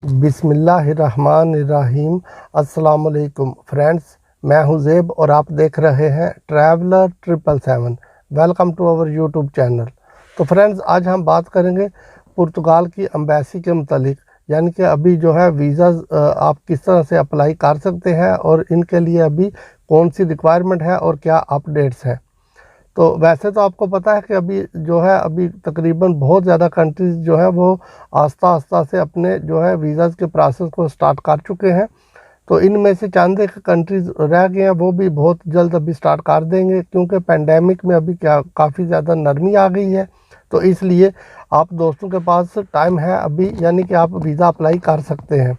बिस्मिल्लाहिर्रहमानिर्रहीम। अस्सलाम वालेकुम फ्रेंड्स, मैं हूं ज़ेब और आप देख रहे हैं traveller 777। Welcome to our YouTube channel. तो फ्रेंड्स, आज हम बात करेंगे पुर्तगाल की एम्बेसी के मुतालिक, यानी कि अभी जो है वीज़ा आप किस तरह से अप्लाई कर सकते हैं और इनके लिए अभी कौन सी रिक्वायरमेंट है और क्या अपडेट्स हैं। तो वैसे तो आपको पता है कि अभी तकरीबन बहुत ज़्यादा कंट्रीज़ जो है वो आस्ता आस्ता से अपने जो है वीज़ाज़ के प्रोसेस को स्टार्ट कर चुके हैं। तो इनमें से चंद एक कंट्रीज़ रह गए हैं, वो भी बहुत जल्द अभी स्टार्ट कर देंगे, क्योंकि पेंडेमिक में अभी क्या काफ़ी ज़्यादा नरमी आ गई है। तो इसलिए आप दोस्तों के पास टाइम है अभी, यानी कि आप वीज़ा अप्लाई कर सकते हैं।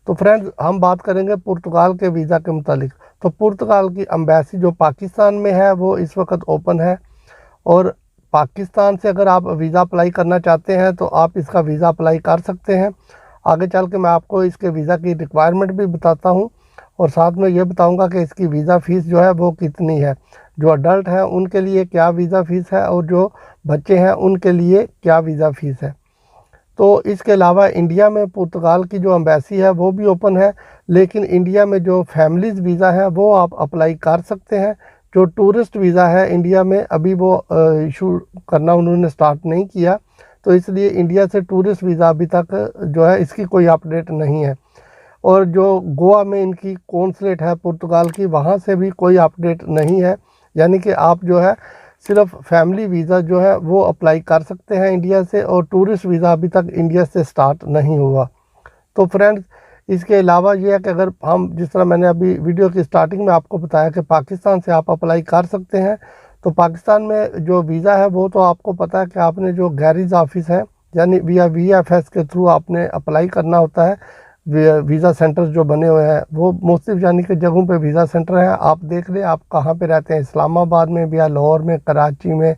तो फ्रेंड्स, हम बात करेंगे पुर्तगाल के वीज़ा के मुतालिक। तो पुर्तगाल की एम्बेसी जो पाकिस्तान में है वो इस वक्त ओपन है, और पाकिस्तान से अगर आप वीज़ा अप्लाई करना चाहते हैं तो आप इसका वीज़ा अप्लाई कर सकते हैं। आगे चल के मैं आपको इसके वीज़ा की रिक्वायरमेंट भी बताता हूँ, और साथ में ये बताऊँगा कि इसकी वीज़ा फ़ीस जो है वो कितनी है। जो अडल्ट हैं उनके लिए क्या वीज़ा फ़ीस है और जो बच्चे हैं उनके लिए क्या वीज़ा फ़ीस है। तो इसके अलावा इंडिया में पुर्तगाल की जो एम्बेसी है वो भी ओपन है, लेकिन इंडिया में जो फैमिलीज़ वीज़ा है वो आप अप्लाई कर सकते हैं। जो टूरिस्ट वीज़ा है इंडिया में अभी वो इशू करना उन्होंने स्टार्ट नहीं किया, तो इसलिए इंडिया से टूरिस्ट वीज़ा अभी तक जो है इसकी कोई अपडेट नहीं है। और जो गोवा में इनकी कौंसलेट है पुर्तगाल की, वहाँ से भी कोई अपडेट नहीं है। यानी कि आप जो है सिर्फ फैमिली वीज़ा जो है वो अप्लाई कर सकते हैं इंडिया से, और टूरिस्ट वीज़ा अभी तक इंडिया से स्टार्ट नहीं हुआ। तो फ्रेंड्स, इसके अलावा ये है कि अगर हम, जिस तरह मैंने अभी वीडियो की स्टार्टिंग में आपको बताया कि पाकिस्तान से आप अप्लाई कर सकते हैं, तो पाकिस्तान में जो वीज़ा है वो तो आपको पता है कि आपने जो गैरेज ऑफिस है यानी VFS के थ्रू आपने अप्लाई करना होता है। वीज़ा सेंटर्स जो बने हुए हैं वो मुख्तलिफ यानी कि जगहों पे वीज़ा सेंटर हैं। आप देख लें आप कहाँ पे रहते हैं, इस्लामाबाद में भी, या लाहौर में, कराची में,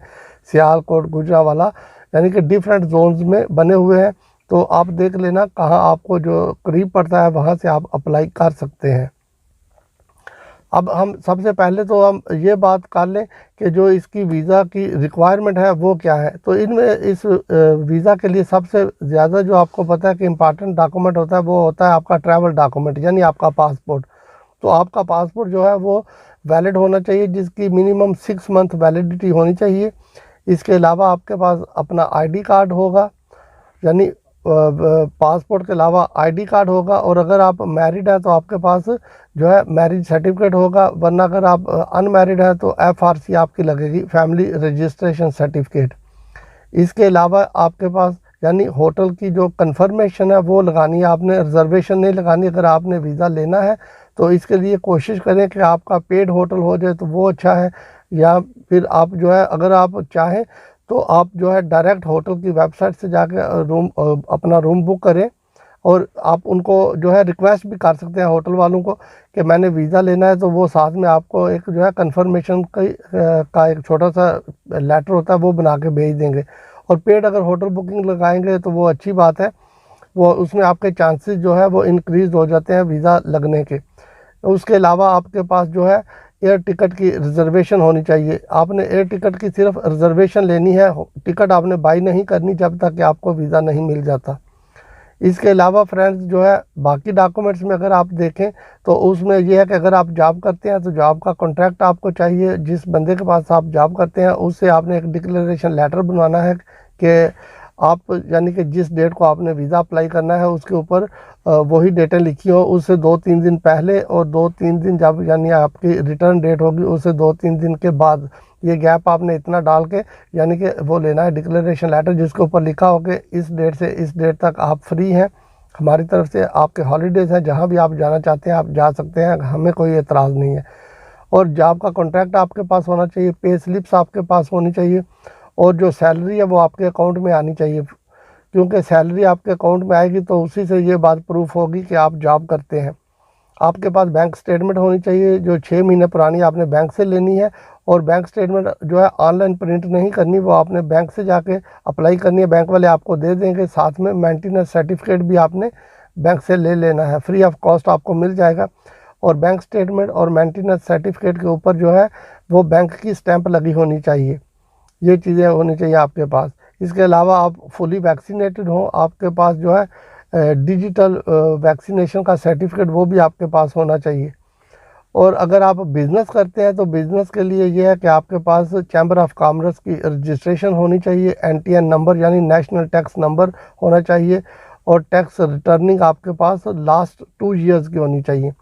सियालकोट, गुजरावाला, यानी कि डिफरेंट जोन्स में बने हुए हैं। तो आप देख लेना कहाँ आपको जो करीब पड़ता है वहाँ से आप अप्लाई कर सकते हैं। अब हम सबसे पहले तो हम ये बात कर लें कि जो इसकी वीज़ा की रिक्वायरमेंट है वो क्या है। तो इनमें इस वीज़ा के लिए सबसे ज़्यादा जो आपको पता है कि इम्पॉर्टेंट डॉक्यूमेंट होता है वो होता है आपका ट्रैवल डॉक्यूमेंट, यानी आपका पासपोर्ट। तो आपका पासपोर्ट जो है वो वैलिड होना चाहिए, जिसकी मिनिमम 6 मंथ वैलिडिटी होनी चाहिए। इसके अलावा आपके पास अपना ID कार्ड होगा, यानी पासपोर्ट के अलावा ID कार्ड होगा, और अगर आप मैरिड हैं तो आपके पास जो है मैरिज सर्टिफिकेट होगा, वरना अगर आप अनमैरिड हैं तो FRC आपकी लगेगी, फैमिली रजिस्ट्रेशन सर्टिफिकेट। इसके अलावा आपके पास यानी होटल की जो कंफर्मेशन है वो लगानी है आपने, रिजर्वेशन नहीं लगानी। अगर आपने वीज़ा लेना है तो इसके लिए कोशिश करें कि आपका पेड होटल हो जाए तो वो अच्छा है, या फिर आप जो है अगर आप चाहें तो आप जो है डायरेक्ट होटल की वेबसाइट से जाकर अपना रूम बुक करें, और आप उनको जो है रिक्वेस्ट भी कर सकते हैं होटल वालों को कि मैंने वीज़ा लेना है। तो वो साथ में आपको एक जो है कंफर्मेशन का एक छोटा सा लेटर होता है वो बना के भेज देंगे। और पेड अगर होटल बुकिंग लगाएंगे तो वो अच्छी बात है, वो उसमें आपके चांसेस जो है वो इंक्रीज़ हो जाते हैं वीज़ा लगने के। उसके अलावा आपके पास जो है एयर टिकट की रिज़र्वेशन होनी चाहिए। आपने एयर टिकट की सिर्फ रिज़र्वेशन लेनी है, टिकट आपने बाई नहीं करनी जब तक कि आपको वीज़ा नहीं मिल जाता। इसके अलावा फ्रेंड्स जो है बाकी डॉक्यूमेंट्स में अगर आप देखें तो उसमें यह है कि अगर आप जॉब करते हैं तो जॉब का कॉन्ट्रैक्ट आपको चाहिए। जिस बंदे के पास आप जॉब करते हैं उससे आपने एक डिक्लेरेशन लेटर बनवाना है कि आप, यानी कि जिस डेट को आपने वीज़ा अप्लाई करना है उसके ऊपर वही डेटें लिखी हो, उससे 2-3 दिन पहले, और 2-3 दिन जब यानी आपकी रिटर्न डेट होगी उससे 2-3 दिन के बाद। ये गैप आपने इतना डाल के यानी कि वो लेना है डिक्लेरेशन लेटर, जिसके ऊपर लिखा हो कि इस डेट से इस डेट तक आप फ्री हैं, हमारी तरफ से आपके हॉलीडेज़ हैं, जहाँ भी आप जाना चाहते हैं आप जा सकते हैं, हमें कोई एतराज़ नहीं है। और जॉब का कॉन्ट्रैक्ट आपके पास होना चाहिए, पे स्लिप्स आपके पास होनी चाहिए, और जो सैलरी है वो आपके अकाउंट में आनी चाहिए, क्योंकि सैलरी आपके अकाउंट में आएगी तो उसी से ये बात प्रूफ होगी कि आप जॉब करते हैं। आपके पास बैंक स्टेटमेंट होनी चाहिए जो 6 महीने पुरानी, आपने बैंक से लेनी है। और बैंक स्टेटमेंट जो है ऑनलाइन प्रिंट नहीं करनी, वो आपने बैंक से जाके अप्लाई करनी है, बैंक वाले आपको दे देंगे। साथ में मेंटेनेंस सर्टिफिकेट भी आपने बैंक से ले लेना है, फ्री ऑफ कॉस्ट आपको मिल जाएगा। और बैंक स्टेटमेंट और मेंटेनेंस सर्टिफिकेट के ऊपर जो है वो बैंक की स्टैंप लगी होनी चाहिए। ये चीज़ें होनी चाहिए आपके पास। इसके अलावा आप फुली वैक्सीनेटेड हो, आपके पास जो है डिजिटल वैक्सीनेशन का सर्टिफिकेट वो भी आपके पास होना चाहिए। और अगर आप बिज़नेस करते हैं तो बिज़नेस के लिए ये है कि आपके पास चैम्बर ऑफ कॉमर्स की रजिस्ट्रेशन होनी चाहिए, NTN नंबर यानी नेशनल टैक्स नंबर होना चाहिए, और टैक्स रिटर्निंग आपके पास लास्ट 2 ईयर्स की होनी चाहिए।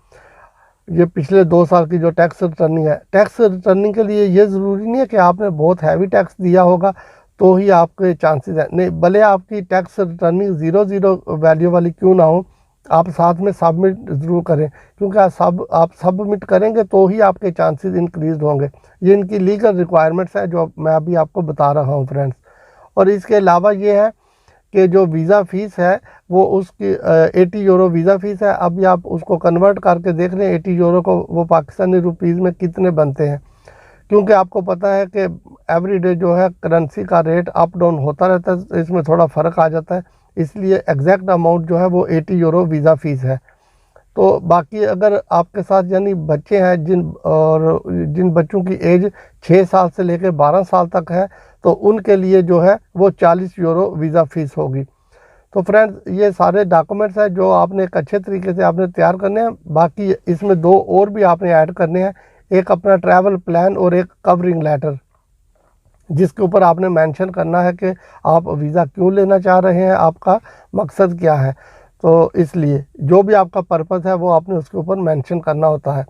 ये पिछले 2 साल की जो टैक्स रिटर्निंग है। टैक्स रिटर्निंग के लिए ये ज़रूरी नहीं है कि आपने बहुत हैवी टैक्स दिया होगा तो ही आपके चांसेस हैं, नहीं, भले आपकी टैक्स रिटर्निंग ज़ीरो वैल्यू वाली क्यों ना हो, आप साथ में सबमिट ज़रूर करें, क्योंकि आप सबमिट करेंगे तो ही आपके चांसेस इंक्रीज होंगे। ये इनकी लीगल रिक्वायरमेंट्स हैं जो मैं अभी आपको बता रहा हूँ फ्रेंड्स। और इसके अलावा ये है कि जो वीज़ा फ़ीस है वो उसकी 80 यूरो वीज़ा फ़ीस है। अभी आप उसको कन्वर्ट करके देख लें 80 यूरो को वो पाकिस्तानी रुपीज़ में कितने बनते हैं, क्योंकि आपको पता है कि एवरीडे जो है करेंसी का रेट अप डाउन होता रहता है, तो इसमें थोड़ा फ़र्क आ जाता है, इसलिए एग्जैक्ट अमाउंट जो है वो 80 यूरो वीज़ा फ़ीस है। तो बाकी अगर आपके साथ यानी बच्चे हैं जिन बच्चों की एज 6 साल से लेकर 12 साल तक है, तो उनके लिए जो है वो 40 यूरो वीज़ा फ़ीस होगी। तो फ्रेंड्स ये सारे डॉक्यूमेंट्स हैं जो आपने एक अच्छे तरीके से आपने तैयार करने हैं। बाकी इसमें 2 और भी आपने ऐड करने हैं, एक अपना ट्रैवल प्लान और एक कवरिंग लेटर, जिसके ऊपर आपने मेंशन करना है कि आप वीज़ा क्यों लेना चाह रहे हैं, आपका मकसद क्या है। तो इसलिए जो भी आपका पर्पस है वो आपने उसके ऊपर मेंशन करना होता है।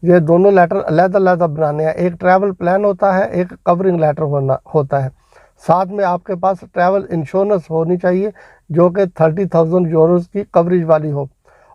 ये दोनों लेटर अलग-अलग बनाने हैं, एक ट्रैवल प्लान होता है, एक कवरिंग लेटर होता है। साथ में आपके पास ट्रैवल इंश्योरेंस होनी चाहिए जो कि 30,000 यूरोज़ की कवरेज वाली हो,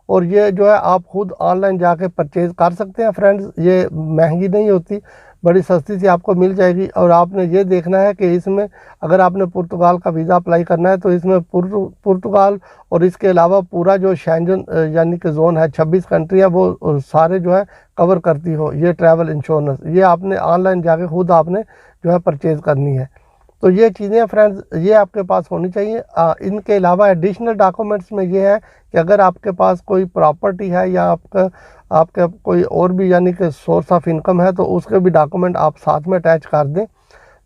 और ये जो है आप खुद ऑनलाइन जाके परचेज़ कर सकते हैं फ्रेंड्स, ये महंगी नहीं होती, बड़ी सस्ती सी आपको मिल जाएगी। और आपने ये देखना है कि इसमें अगर आपने पुर्तगाल का वीज़ा अप्लाई करना है तो इसमें पुर्तगाल और इसके अलावा पूरा जो शेंजन यानी कि जोन है, 26 कंट्री है, वो सारे जो है कवर करती हो ये ट्रैवल इंश्योरेंस। ये आपने ऑनलाइन जाके खुद आपने जो है परचेज़ करनी है। तो ये चीज़ें फ्रेंड्स ये आपके पास होनी चाहिए। इनके अलावा एडिशनल डॉक्यूमेंट्स में ये है कि अगर आपके पास कोई प्रॉपर्टी है या आपका कोई और भी यानी कि सोर्स ऑफ इनकम है, तो उसके भी डॉक्यूमेंट आप साथ में अटैच कर दें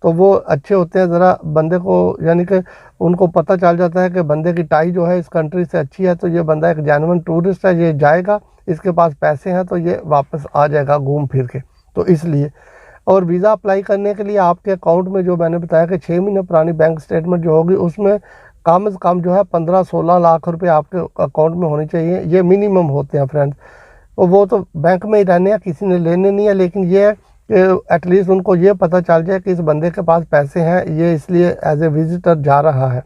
तो वो अच्छे होते हैं। ज़रा बंदे को यानी कि उनको पता चल जाता है कि बंदे की टाई जो है इस कंट्री से अच्छी है, तो ये बंदा एक जेन्युइन टूरिस्ट है, ये जाएगा, इसके पास पैसे हैं, तो ये वापस आ जाएगा घूम फिर के। तो इसलिए और वीज़ा अप्लाई करने के लिए आपके अकाउंट में जो मैंने बताया कि 6 महीने पुरानी बैंक स्टेटमेंट जो होगी उसमें कम से कम जो है 15-16 लाख रुपए आपके अकाउंट में होने चाहिए, ये मिनिमम होते हैं फ्रेंड्स। और वो तो बैंक में ही रहने हैं, किसी ने लेने नहीं है, लेकिन ये है कि एटलीस्ट उनको ये पता चल जाए कि इस बंदे के पास पैसे हैं, ये इसलिए एज ए विजिटर जा रहा है।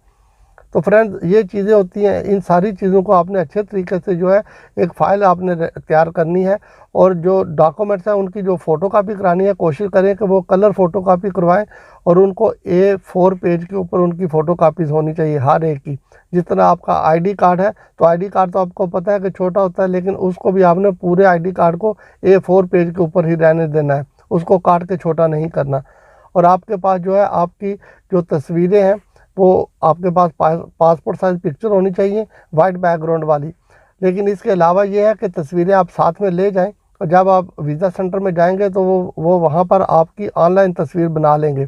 तो फ्रेंड्स ये चीज़ें होती हैं, इन सारी चीज़ों को आपने अच्छे तरीके से जो है एक फ़ाइल आपने तैयार करनी है, और जो डॉक्यूमेंट्स हैं उनकी जो फ़ोटोकॉपी करानी है कोशिश करें कि वो कलर फ़ोटोकॉपी करवाएं, और उनको A4 पेज के ऊपर उनकी फ़ोटोकॉपीज़ होनी चाहिए हर एक की। जिस तरह आपका आईडी कार्ड है, तो आईडी कार्ड तो आपको पता है कि छोटा होता है, लेकिन उसको भी आपने पूरे आईडी कार्ड को A4 पेज के ऊपर ही रहने देना है, उसको काट के छोटा नहीं करना। और आपके पास जो है आपकी जो तस्वीरें हैं वो आपके पास पासपोर्ट साइज़ पिक्चर होनी चाहिए वाइट बैकग्राउंड वाली। लेकिन इसके अलावा ये है कि तस्वीरें आप साथ में ले जाएं, और जब आप वीज़ा सेंटर में जाएंगे तो वो वहाँ पर आपकी ऑनलाइन तस्वीर बना लेंगे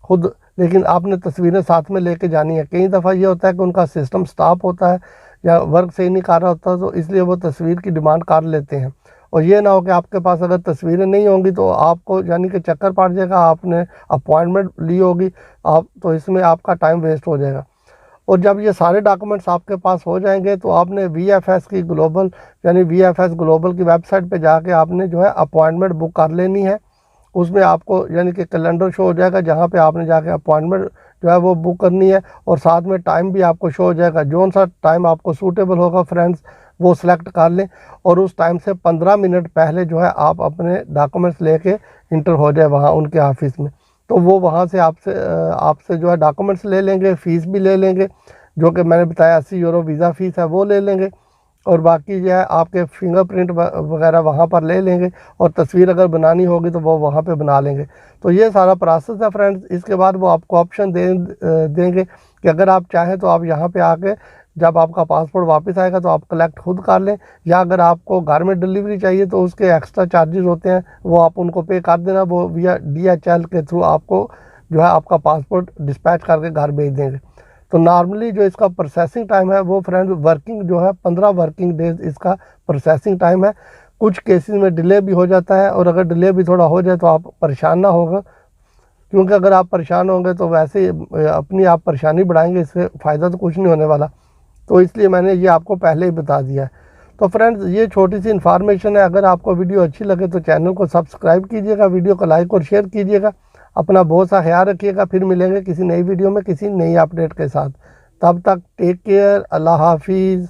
खुद, लेकिन आपने तस्वीरें साथ में लेके जानी है। कई दफ़ा ये होता है कि उनका सिस्टम स्टॉप होता है या वर्क सही नहीं कर रहा होता, तो इसलिए वो तस्वीर की डिमांड कर लेते हैं। और ये ना हो कि आपके पास अगर तस्वीरें नहीं होंगी तो आपको यानी कि चक्कर पड़ जाएगा, आपने अपॉइंटमेंट ली होगी आप, तो इसमें आपका टाइम वेस्ट हो जाएगा। और जब ये सारे डॉक्यूमेंट्स आपके पास हो जाएंगे तो आपने VFS की ग्लोबल यानी VFS ग्लोबल की वेबसाइट पे जाके आपने जो है अपॉइंटमेंट बुक कर लेनी है। उसमें आपको यानी कि कैलेंडर शो हो जाएगा जहाँ पे आपने जाके अपॉइंटमेंट जो है वो बुक करनी है, और साथ में टाइम भी आपको शो हो जाएगा। जौन सा टाइम आपको सूटेबल होगा फ्रेंड्स वो सिलेक्ट कर लें, और उस टाइम से 15 मिनट पहले जो है आप अपने डॉक्यूमेंट्स लेके इंटर हो जाए वहाँ उनके ऑफिस में। तो वो वहाँ से आपसे जो है डॉक्यूमेंट्स ले लेंगे, फ़ीस भी ले लेंगे, जो कि मैंने बताया 80 यूरो वीज़ा फ़ीस है वो ले लेंगे, और बाकी जो है आपके फिंगरप्रिंट वगैरह वहाँ पर ले लेंगे, और तस्वीर अगर बनानी होगी तो वो वहाँ पे बना लेंगे। तो ये सारा प्रोसेस है फ्रेंड्स। इसके बाद वो आपको ऑप्शन देंगे कि अगर आप चाहें तो आप यहाँ पे आके जब आपका पासपोर्ट वापस आएगा तो आप कलेक्ट खुद कर लें, या अगर आपको घर में डिलीवरी चाहिए तो उसके एक्स्ट्रा चार्जेस होते हैं, वो आप उनको पे कर देना, वो via DHL के थ्रू आपको जो है आपका पासपोर्ट डिस्पैच करके घर भेज देंगे। तो नॉर्मली जो इसका प्रोसेसिंग टाइम है वो फ्रेंड्स वर्किंग जो है 15 वर्किंग डेज इसका प्रोसेसिंग टाइम है। कुछ केसेस में डिले भी हो जाता है, और अगर डिले भी थोड़ा हो जाए तो आप परेशान ना होगा, क्योंकि अगर आप परेशान होंगे तो वैसे अपनी आप परेशानी बढ़ाएंगे, इससे फ़ायदा तो कुछ नहीं होने वाला। तो इसलिए मैंने ये आपको पहले ही बता दिया है। तो फ्रेंड्स ये छोटी सी इन्फॉर्मेशन है। अगर आपको वीडियो अच्छी लगे तो चैनल को सब्सक्राइब कीजिएगा, वीडियो को लाइक और शेयर कीजिएगा। अपना बहुत सा ख्याल रखिएगा। फिर मिलेंगे किसी नई वीडियो में किसी नई अपडेट के साथ। तब तक टेक केयर, अल्लाह हाफिज़।